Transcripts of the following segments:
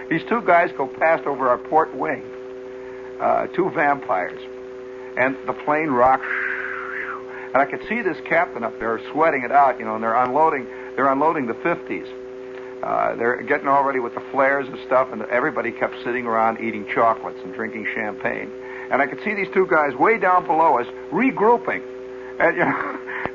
These two guys go past over our port wing, two vampires, and the plane rocks. And I could see this captain up there sweating it out, and they're unloading the 50s. They're getting all ready with the flares and stuff, and everybody kept sitting around eating chocolates and drinking champagne. And I could see these two guys way down below us regrouping. And,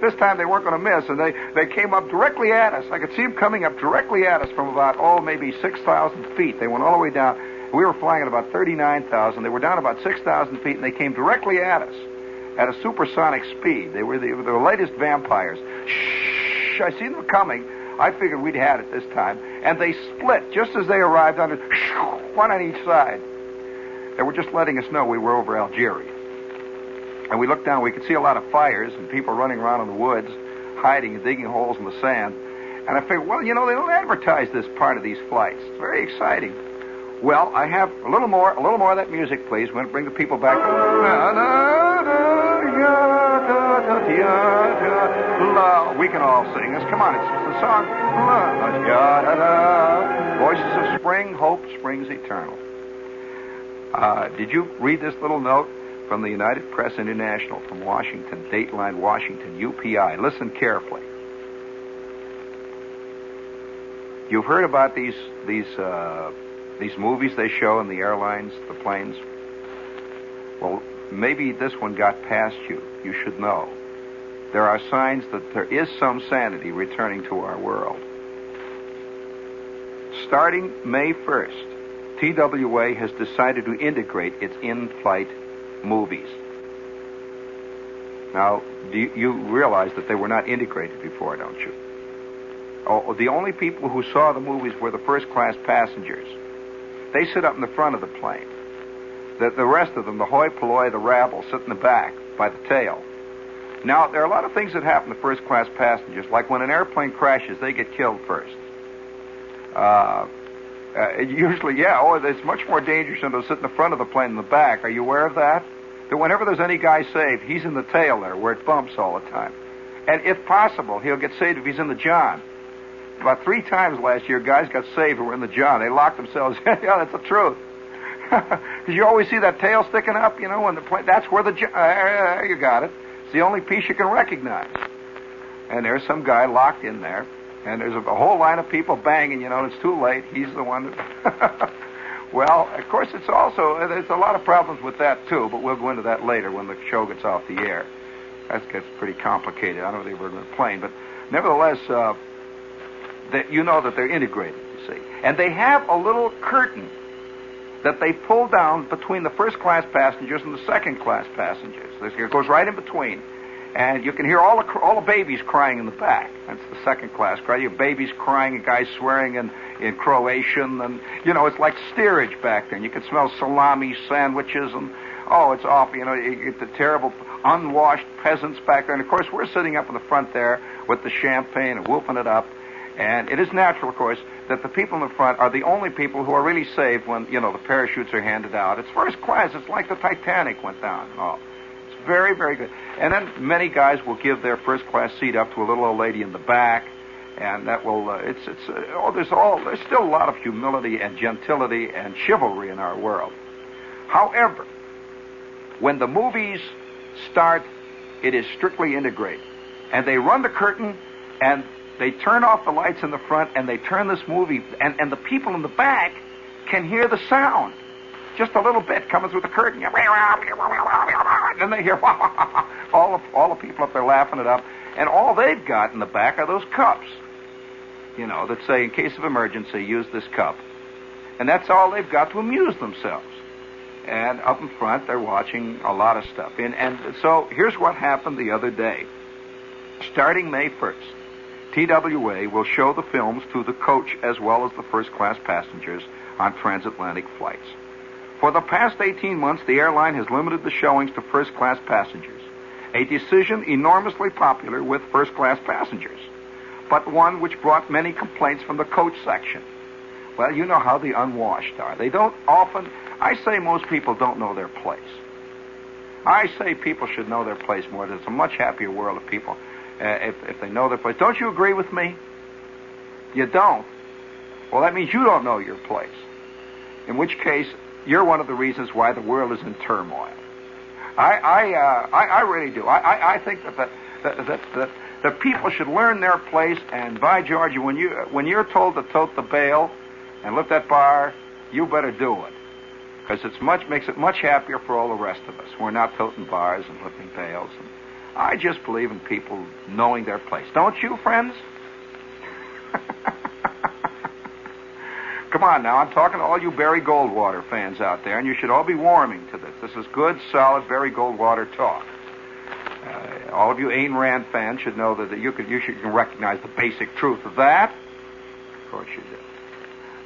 this time they weren't going to miss, and they came up directly at us. I could see them coming up directly at us from about, maybe 6,000 feet. They went all the way down. We were flying at about 39,000. They were down about 6,000 feet, and they came directly at us at a supersonic speed. They were the latest vampires. Shh! I see them coming. I figured we'd had it this time. And they split just as they arrived under, one on each side. They were just letting us know we were over Algeria. And we looked down, we could see a lot of fires and people running around in the woods, hiding and digging holes in the sand. And I figured, they don't advertise this part of these flights. It's very exciting. Well, I have a little more of that music, please. We're going to bring the people back. We can all sing this. Come on, it's the song. Voices of spring, hope springs eternal. Did you read this little note from the United Press International from Washington, Dateline, Washington, UPI? Listen carefully. You've heard about these movies they show in the airlines, the planes? Well, maybe this one got past you. You should know. There are signs that there is some sanity returning to our world. Starting May 1st, TWA has decided to integrate its in-flight movies. Now, you realize that they were not integrated before, don't you? Oh, the only people who saw the movies were the first-class passengers. They sit up in the front of the plane. The rest of them, the hoi polloi, the rabble, sit in the back by the tail. Now, there are a lot of things that happen to first-class passengers. Like when an airplane crashes, they get killed first. Usually, it's much more dangerous than to sit in the front of the plane than the back. Are you aware of that? That whenever there's any guy saved, he's in the tail there, where it bumps all the time. And if possible, he'll get saved if he's in the John. About 3 times last year, guys got saved who were in the John. They locked themselves in. Yeah, that's the truth. Because you always see that tail sticking up, when the plane... That's where the... you got it. It's the only piece you can recognize. And there's some guy locked in there. And there's a whole line of people banging, it's too late. He's the one that... Well, of course, there's a lot of problems with that, too, but we'll go into that later when the show gets off the air. That gets pretty complicated. I don't know if they've heard of a plane, but nevertheless, that that they're integrated, you see. And they have a little curtain that they pull down between the first-class passengers and the second-class passengers. It goes right in between. And you can hear all the babies crying in the back. That's the second-class cry. You have babies crying and guys swearing in Croatian. And, it's like steerage back there. And you can smell salami sandwiches. And, it's awful. You get the terrible unwashed peasants back there. And, of course, we're sitting up in the front there with the champagne and whooping it up. And it is natural, of course, that the people in the front are the only people who are really saved when, the parachutes are handed out. It's first class. It's like the Titanic went down. Oh, it's very, very good. And then many guys will give their first-class seat up to a little old lady in the back, and that will, there's still a lot of humility and gentility and chivalry in our world. However, when the movies start, it is strictly integrated. And they run the curtain, and they turn off the lights in the front, and they turn this movie, and the people in the back can hear the sound. Just a little bit coming through the curtain. And then they hear all the people up there laughing it up. And all they've got in the back are those cups, that say, in case of emergency, use this cup. And that's all they've got to amuse themselves. And up in front, they're watching a lot of stuff. And so here's what happened the other day. Starting May 1st, TWA will show the films to the coach as well as the first-class passengers on transatlantic flights. For the past 18 months, the airline has limited the showings to first-class passengers, a decision enormously popular with first-class passengers, but one which brought many complaints from the coach section. Well, you know how the unwashed are. They don't often... I say most people don't know their place. I say people should know their place more. There's a much happier world of people if they know their place. Don't you agree with me? You don't? Well, that means you don't know your place. in which case you're one of the reasons why the world is in turmoil. I really do. I think that people should learn their place, and by George, when you're told to tote the bale and lift that bar, you better do it, because makes it much happier for all the rest of us. We're not toting bars and lifting bales. And I just believe in people knowing their place. Don't you, friends? Come on now, I'm talking to all you Barry Goldwater fans out there, and you should all be warming to this. This is good, solid Barry Goldwater talk. All of you Ayn Rand fans should know that you can recognize the basic truth of that. Of course you do.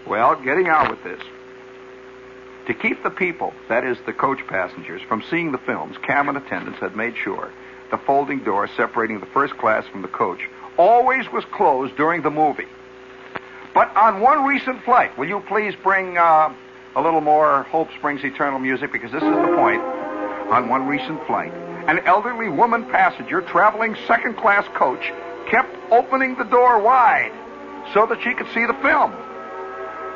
Well, getting on with this. To keep the people, that is the coach passengers, from seeing the films, cabin attendants had made sure the folding door separating the first class from the coach always was closed during the movie. But on one recent flight, will you please bring a little more Hope Springs Eternal music, because this is the point. On one recent flight, an elderly woman passenger traveling second-class coach kept opening the door wide so that she could see the film.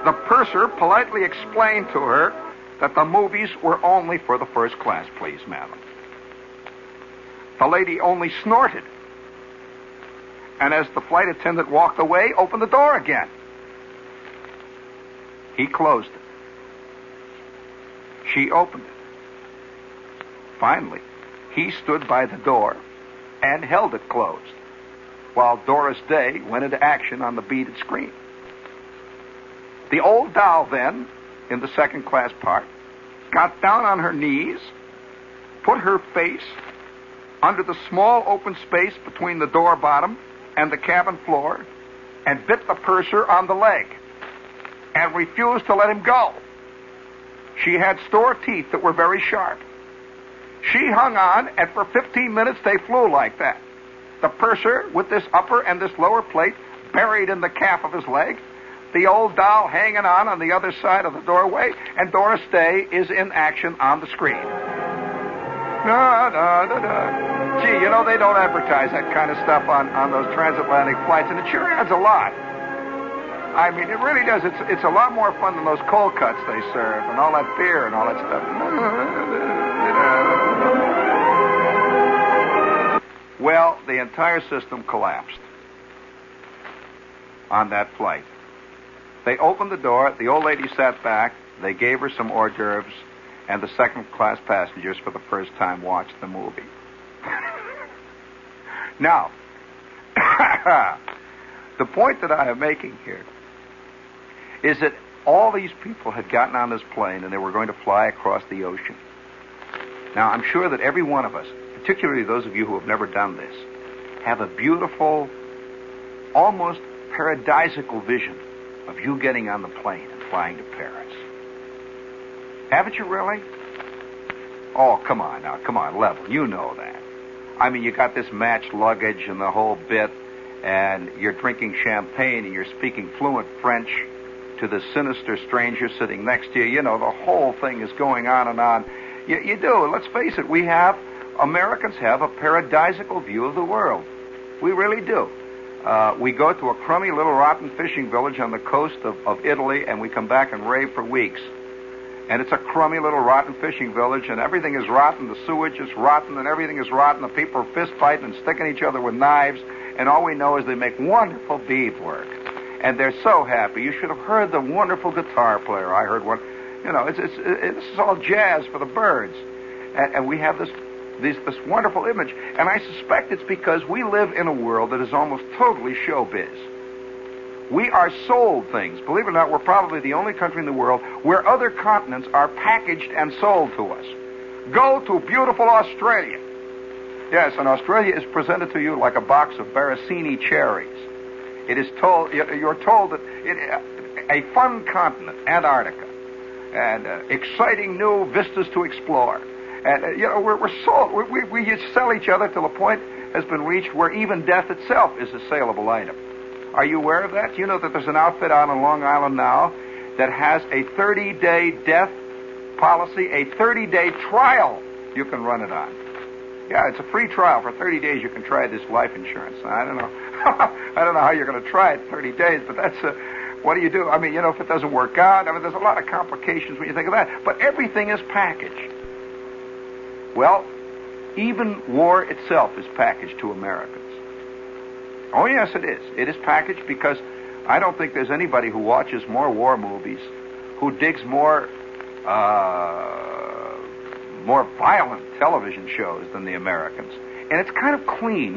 The purser politely explained to her that the movies were only for the first class, please, madam. The lady only snorted, and as the flight attendant walked away, opened the door again. He closed it. She opened it. Finally, he stood by the door and held it closed, while Doris Day went into action on the beaded screen. The old doll then, in the second-class part, got down on her knees, put her face under the small open space between the door bottom and the cabin floor, and bit the purser on the leg, and refused to let him go. She had store teeth that were very sharp. She hung on, and for 15 minutes they flew like that. The purser with this upper and this lower plate buried in the calf of his leg, the old doll hanging on the other side of the doorway, and Doris Day is in action on the screen. Gee, you know, they don't advertise that kind of stuff on those transatlantic flights, and it sure adds a lot. I mean, it really does. It's a lot more fun than those cold cuts they serve and all that beer and all that stuff. Well, the entire system collapsed on that flight. They opened the door, the old lady sat back, they gave her some hors d'oeuvres, and the second-class passengers for the first time watched the movie. Now, the point that I am making here is that all these people had gotten on this plane and they were going to fly across the ocean. Now, I'm sure that every one of us, particularly those of you who have never done this, have a beautiful, almost paradisical vision of you getting on the plane and flying to Paris. Haven't you really? Oh, come on now, come on, level. You know that. I mean, you got this matched luggage and the whole bit, and you're drinking champagne and you're speaking fluent French to the sinister stranger sitting next to you. You know, the whole thing is going on and on. You do. Let's face it, Americans have a paradisical view of the world. We really do. We go to a crummy little rotten fishing village on the coast of Italy, and we come back and rave for weeks. And it's a crummy little rotten fishing village, and everything is rotten. The sewage is rotten, and everything is rotten. The people are fist fighting and sticking each other with knives, and all we know is they make wonderful beadwork. And they're so happy. You should have heard the wonderful guitar player. I heard one. You know, this is all jazz for the birds. And we have this wonderful image. And I suspect it's because we live in a world that is almost totally showbiz. We are sold things. Believe it or not, we're probably the only country in the world where other continents are packaged and sold to us. Go to beautiful Australia. Yes, and Australia is presented to you like a box of Barasini cherries. It is told, you're told that a fun continent, Antarctica, and exciting new vistas to explore. And, we're sold. We just sell each other till a point has been reached where even death itself is a saleable item. Are you aware of that? You know that there's an outfit out on Long Island now that has a 30-day death policy, a 30-day trial you can run it on. Yeah, it's a free trial. For 30 days you can try this life insurance. I don't know. I don't know how you're going to try it 30 days, but What do you do? I mean, if it doesn't work out, I mean, there's a lot of complications when you think of that. But everything is packaged. Well, even war itself is packaged to Americans. Oh, yes, it is. It is packaged because I don't think there's anybody who watches more war movies, who digs more violent television shows than the Americans. And it's kind of clean.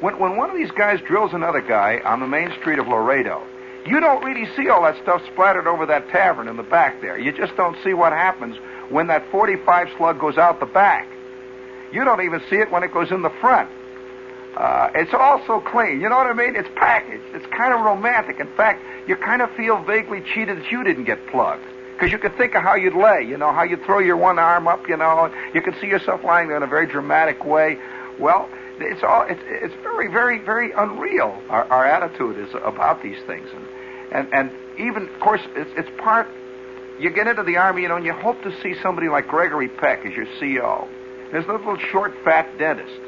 When one of these guys drills another guy on the main street of Laredo, you don't really see all that stuff splattered over that tavern in the back there. You just don't see what happens when that 45 slug goes out the back. You don't even see it when it goes in the front. It's all so clean. You know what I mean? It's packaged. It's kind of romantic. In fact, you kind of feel vaguely cheated that you didn't get plugged. Because you could think of how you'd lay, how you'd throw your one arm up, you can see yourself lying there in a very dramatic way. Well, it's very, very, very unreal. Our attitude is about these things, and even, of course, it's part. You get into the Army, and you hope to see somebody like Gregory Peck as your CO. There's a little short, fat dentist,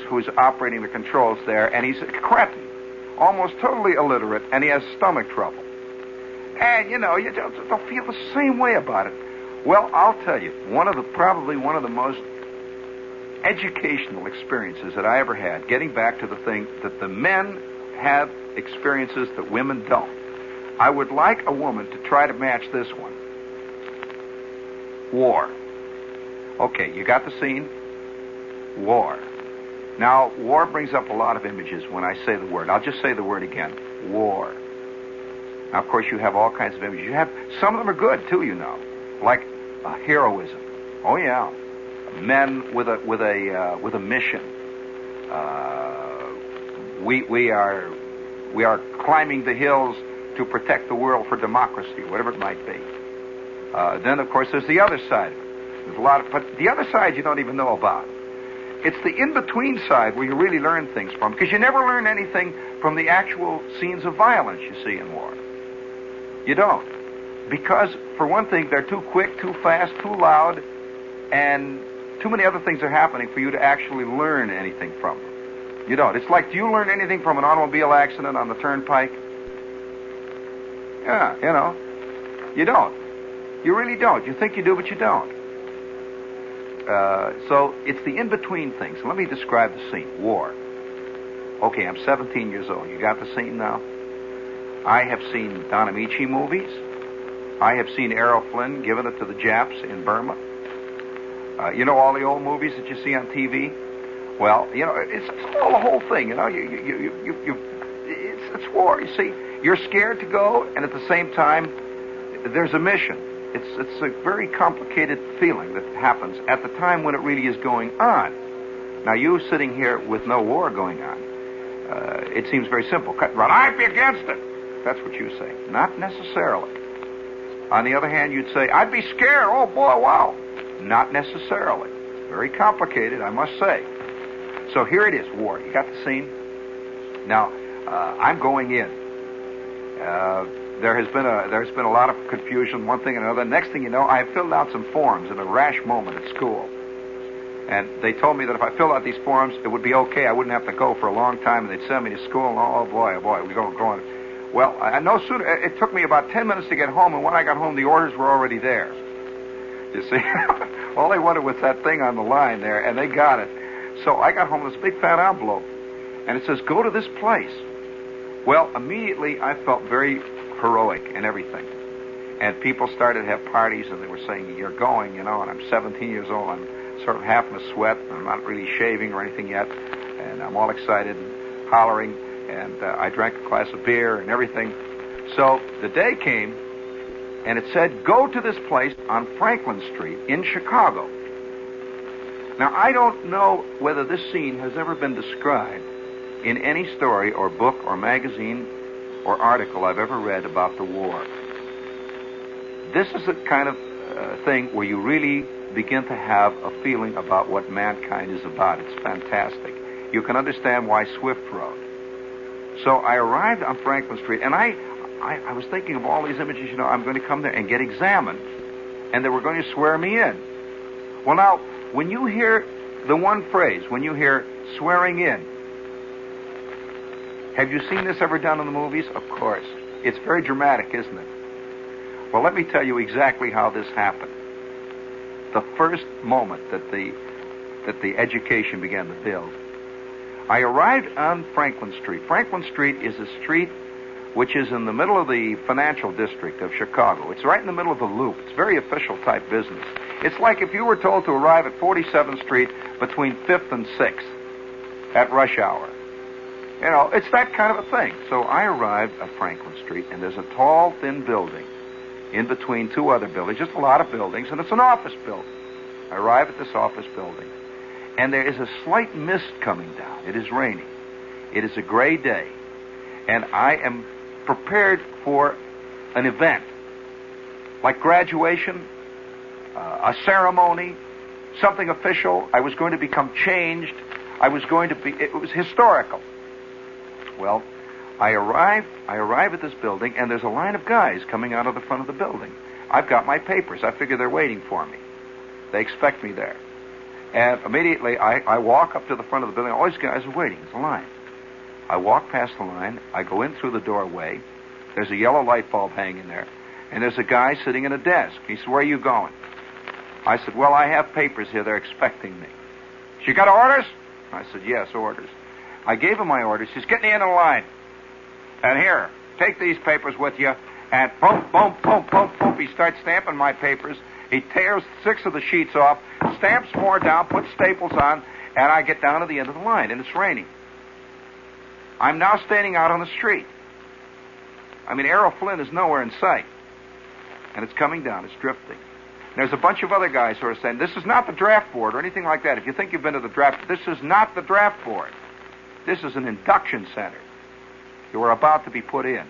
who's operating the controls there, and he's a cretin, almost totally illiterate, and he has stomach trouble. And, you don't feel the same way about it. Well, I'll tell you, probably one of the most educational experiences that I ever had, getting back to the thing that the men have experiences that women don't. I would like a woman to try to match this one. War. Okay, you got the scene? War. Now, war brings up a lot of images when I say the word. I'll just say the word again. War. Now, of course, you have all kinds of images. Some of them are good, too, like heroism. Oh, yeah. Men with a mission. We are climbing the hills to protect the world for democracy, whatever it might be. Then, of course, there's the other side. There's a lot but the other side you don't even know about. It's the in-between side where you really learn things from, because you never learn anything from the actual scenes of violence you see in war. You don't. Because, for one thing, they're too quick, too fast, too loud, and too many other things are happening for you to actually learn anything from them. You don't. It's like, do you learn anything from an automobile accident on the turnpike? Yeah, you don't. You really don't. You think you do, but you don't. So it's the in-between things. Let me describe the scene. War. Okay, I'm 17 years old. You got the scene now? I have seen Don Amici movies. I have seen Errol Flynn giving it to the Japs in Burma. All the old movies that you see on TV? Well, it's all the whole thing. It's war. You see, you're scared to go, and at the same time, there's a mission. It's a very complicated feeling that happens at the time when it really is going on. Now, you sitting here with no war going on, it seems very simple. Cut and run. I'd be against it. That's what you say. Not necessarily. On the other hand, you'd say, I'd be scared. Oh, boy, wow. Not necessarily. Very complicated, I must say. So here it is, war. You got the scene? Now, I'm going in. There's been a lot of confusion, one thing and another. Next thing you know, I filled out some forms in a rash moment at school. And they told me that if I filled out these forms, it would be okay. I wouldn't have to go for a long time, and they'd send me to school. And oh boy, we're going. Well, no sooner. It took me about 10 minutes to get home, and when I got home, the orders were already there. You see, all they wanted was that thing on the line there, and they got it. So I got home with this big fat envelope, and it says, "Go to this place." Well, immediately I felt very heroic and everything. And people started to have parties, and they were saying, "You're going, and I'm 17 years old. I'm sort of half in a sweat. I'm not really shaving or anything yet, and I'm all excited and hollering, and I drank a glass of beer and everything." So the day came, and it said, "Go to this place on Franklin Street in Chicago." Now, I don't know whether this scene has ever been described in any story or book or magazine or article I've ever read about the war. This is the kind of thing where you really begin to have a feeling about what mankind is about. It's fantastic. You can understand why Swift wrote. So I arrived on Franklin Street, and I was thinking of all these images. I'm going to come there and get examined, and they were going to swear me in. Well, now, when you hear the one phrase, when you hear swearing in, have you seen this ever done in the movies? Of course. It's very dramatic, isn't it? Well, let me tell you exactly how this happened. The first moment that the education began to build, I arrived on Franklin Street. Franklin Street is a street which is in the middle of the financial district of Chicago. It's right in the middle of the Loop. It's very official type business. It's like if you were told to arrive at 47th Street between 5th and 6th at rush hour. You know, it's that kind of a thing. So I arrived at Franklin Street, and there's a tall, thin building in between two other buildings, just a lot of buildings, and it's an office building. I arrive at this office building, and there is a slight mist coming down. It is raining. It is a gray day, and I am prepared for an event, like graduation, a ceremony, something official. I was going to become changed. It was historical. Well, I arrive at this building, and there's a line of guys coming out of the front of the building. I've got my papers. I figure they're waiting for me. They expect me there. And immediately, I walk up to the front of the building. All these guys are waiting. It's a line. I walk past the line. I go in through the doorway. There's a yellow light bulb hanging there. And there's a guy sitting at a desk. He said, "Where are you going?" I said, "Well, I have papers here. They're expecting me." "You got orders?" I said, "Yes, orders." I gave him my orders. He says, "Get me in the line. And here, take these papers with you." And boom, boom, boom, boom, boom. He starts stamping my papers. He tears 6 of the sheets off, stamps more down, puts staples on, and I get down to the end of the line, and it's raining. I'm now standing out on the street. I mean, Errol Flynn is nowhere in sight. And it's coming down. It's drifting. There's a bunch of other guys who are saying, "This is not the draft board," or anything like that. If you think you've been to the draft, this is not the draft board. This is an induction center. You are about to be put in.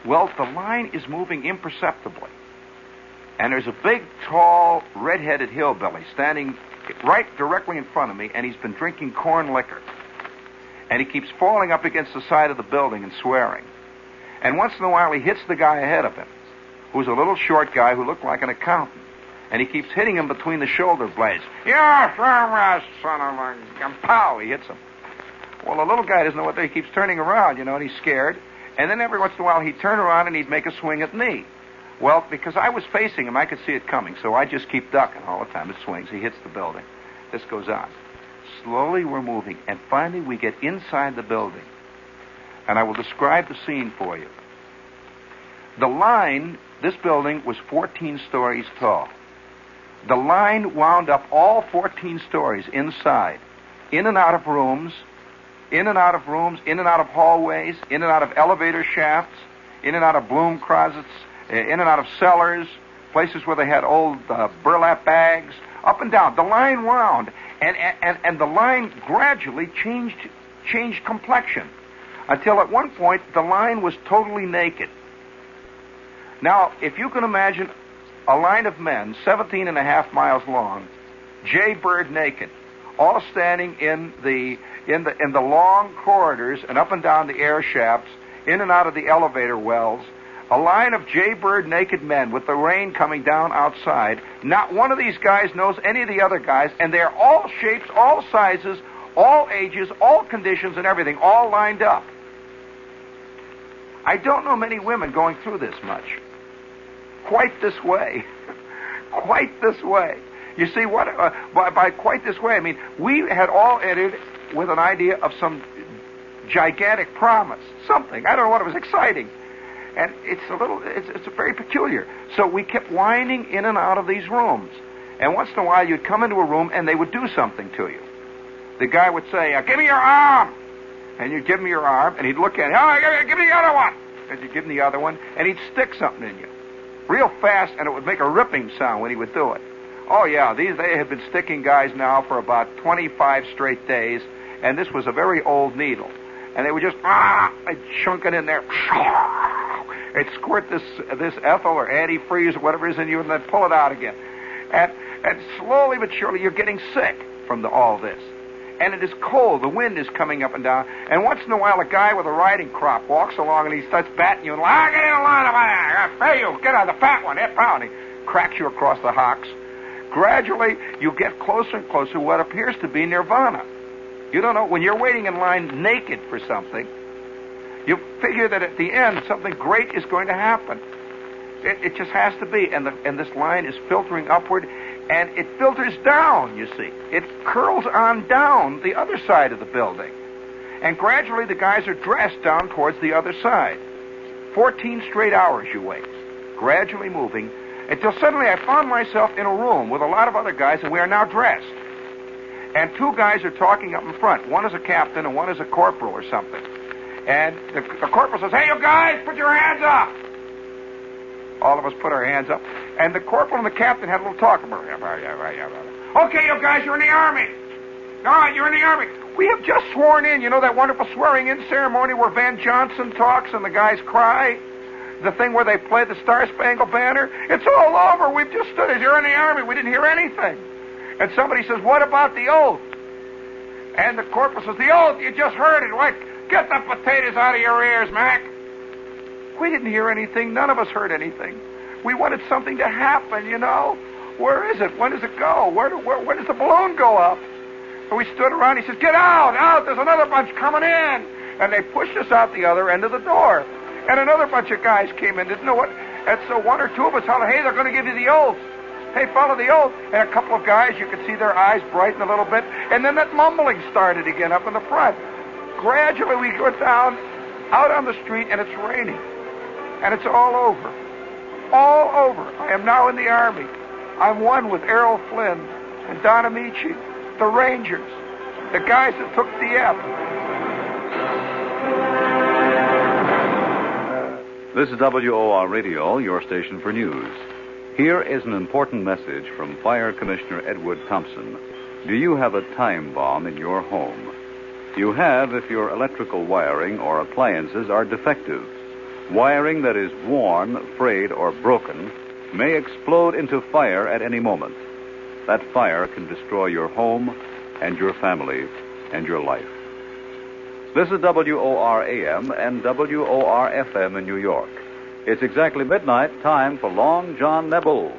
Well, the line is moving imperceptibly. And there's a big, tall, red-headed hillbilly standing right directly in front of me, and he's been drinking corn liquor. And he keeps falling up against the side of the building and swearing. And once in a while, he hits the guy ahead of him, who's a little short guy who looked like an accountant. And he keeps hitting him between the shoulder blades. "Yeah, son of a..." And pow, he hits him. Well, the little guy doesn't know what he keeps turning around, and he's scared. And then every once in a while, he'd turn around and he'd make a swing at me. Well, because I was facing him, I could see it coming, so I just keep ducking all the time. It swings. He hits the building. This goes on. Slowly we're moving, and finally we get inside the building. And I will describe the scene for you. The line, this building was 14 stories tall. The line wound up all 14 stories inside, in and out of rooms, in and out of hallways, in and out of elevator shafts, in and out of broom closets, in and out of cellars, places where they had old burlap bags, up and down. The line wound, and the line gradually changed complexion, until at one point the line was totally naked. Now, if you can imagine a line of men 17 and a half miles long, jaybird naked, all standing in the long corridors and up and down the air shafts, in and out of the elevator wells, a line of jaybird naked men with the rain coming down outside. Not one of these guys knows any of the other guys, and they're all shapes, all sizes, all ages, all conditions and everything, all lined up. I don't know many women going through this much. Quite this way. Quite this way. You see, by quite this way, I mean, we had all entered with an idea of some gigantic promise, something. I don't know what, it was exciting. And it's very peculiar. So we kept winding in and out of these rooms. And once in a while, you'd come into a room and they would do something to you. The guy would say, "Give me your arm." And you'd give him your arm, and he'd look at it. "Oh, give me the other one." And you'd give him the other one, and he'd stick something in you. Real fast, and it would make a ripping sound when he would do it. Oh, yeah, they had been sticking guys now for about 25 straight days, and this was a very old needle. And they would just, they'd chunk it in there. They'd squirt this ethyl or antifreeze or whatever is in you, and then pull it out again. And slowly but surely, you're getting sick from all this. And it is cold. The wind is coming up and down. And once in a while, a guy with a riding crop walks along, and he starts batting you. And, "Get in the line of I pay you. Get on the fat one. Hit pound." He cracks you across the hocks. Gradually, you get closer and closer to what appears to be nirvana. You don't know. When you're waiting in line naked for something, You figure that at the end, something great is going to happen. It just has to be. And this line is filtering upward, and it filters down, you see. It curls on down the other side of the building. And gradually the guys are dressed down towards the other side. 14 straight hours you wait, gradually moving, until suddenly I found myself in a room with a lot of other guys, and we are now dressed. And two guys are talking up in front. One is a captain and one is a corporal or something. And the corporal says, "Hey, you guys, put your hands up." All of us put our hands up. And the corporal and the captain had a little talk. "Okay, you guys, you're in the Army. All right, you're in the Army. We have just sworn in. You know that wonderful swearing-in ceremony where Van Johnson talks and the guys cry? The thing where they play the Star-Spangled Banner? It's all over. We've just stood as you're in the Army. We didn't hear anything." And somebody says, "What about the oath?" And the corporal says, "The oath, you just heard it. What? Get the potatoes out of your ears, Mac." We didn't hear anything. None of us heard anything. We wanted something to happen, you know. Where is it? When does it go? Where does the balloon go up? And we stood around. He says, "Get out, out. There's another bunch coming in." And they pushed us out the other end of the door. And another bunch of guys came in, didn't know what. And so one or two of us hollered, "Hey, they're going to give you the oath. Hey, follow the oath." And a couple of guys, you could see their eyes brighten a little bit. And then that mumbling started again up in the front. Gradually we go down, out on the street, and it's raining. And it's all over. All over. I am now in the Army. I'm one with Errol Flynn and Don Amici, the Rangers, the guys that took the F. This is WOR Radio, your station for news. Here is an important message from Fire Commissioner Edward Thompson. Do you have a time bomb in your home? You have if your electrical wiring or appliances are defective. Wiring that is worn, frayed, or broken may explode into fire at any moment. That fire can destroy your home and your family and your life. This is WOR AM and WOR FM in New York. It's exactly midnight, time for Long John Nebel.